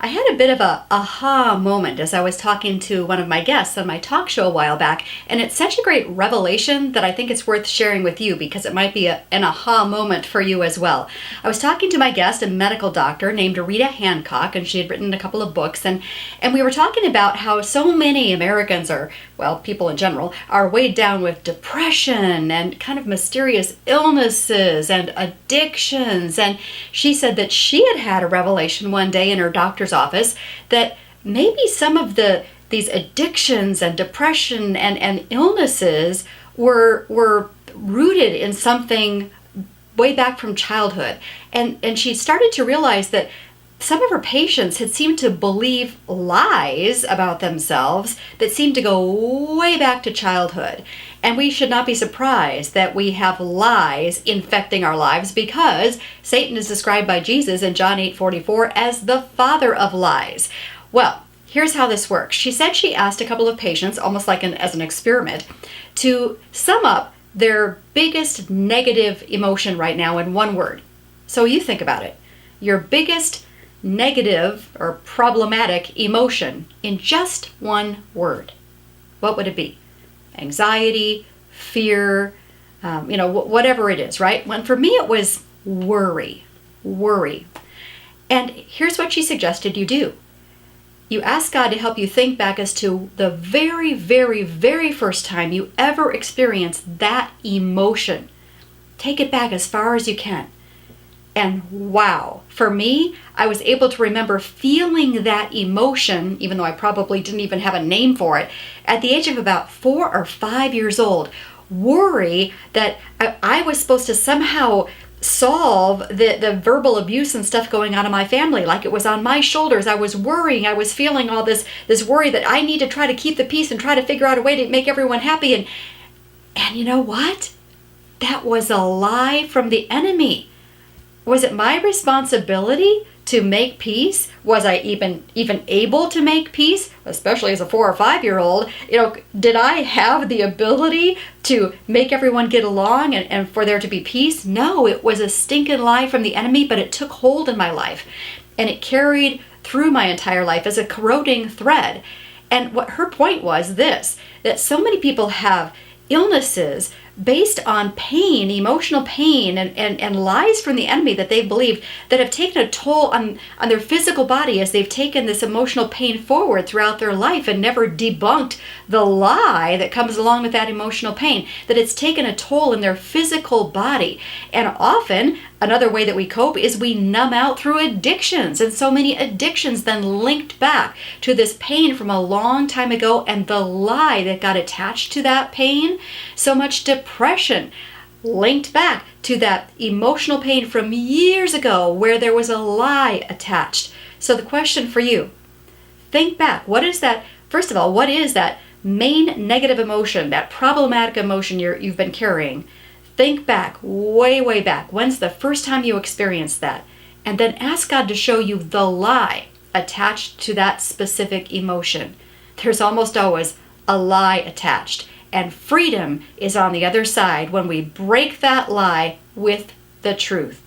I had a bit of a aha moment as I was talking to one of my guests on my talk show a while back, and it's such a great revelation that I think it's worth sharing with you because it might be an aha moment for you as well. I was talking to my guest, a medical doctor named Rita Hancock, and she had written a couple of books, and we were talking about how so many Americans are, well, people in general, are weighed down with depression and kind of mysterious illnesses and addictions, and she said that she had a revelation one day in her doctor's office that maybe some of these addictions and depression and illnesses were rooted in something way back from childhood. And she started to realize that some of her patients had seemed to believe lies about themselves that seemed to go way back to childhood. And we should not be surprised that we have lies infecting our lives because Satan is described by Jesus in John 8:44 as the father of lies. Well, here's how this works. She said she asked a couple of patients, almost like as an experiment, to sum up their biggest negative emotion right now in one word. So you think about it. Your biggest negative or problematic emotion in just one word. What would it be? Anxiety, fear, whatever it is, right? When for me it was worry. And here's what she suggested you do. You ask God to help you think back as to the very, very, very first time you ever experienced that emotion. Take it back as far as you can. And wow, for me, I was able to remember feeling that emotion, even though I probably didn't even have a name for it, at the age of about 4 or 5 years old. Worry that I was supposed to somehow solve the verbal abuse and stuff going on in my family, like it was on my shoulders. I was worrying, I was feeling all this worry that I need to try to keep the peace and try to figure out a way to make everyone happy. And you know what? That was a lie from the enemy. Was it my responsibility to make peace? Was I even able to make peace? Especially as a 4 or 5 year old, did I have the ability to make everyone get along and for there to be peace? No, it was a stinking lie from the enemy, but it took hold in my life and it carried through my entire life as a corroding thread. And what her point was this, that so many people have illnesses based on pain, emotional pain, and lies from the enemy that they've believed that have taken a toll on their physical body as they've taken this emotional pain forward throughout their life and never debunked the lie that comes along with that emotional pain, that it's taken a toll in their physical body. And often, another way that we cope is we numb out through addictions. And so many addictions then linked back to this pain from a long time ago and the lie that got attached to that pain. So much depression linked back to that emotional pain from years ago where there was a lie attached. So the question for you, think back. What is that? First of all, what is that main negative emotion, that problematic emotion you've been carrying? Think back, way, way back. When's the first time you experienced that? And then ask God to show you the lie attached to that specific emotion. There's almost always a lie attached. And freedom is on the other side when we break that lie with the truth.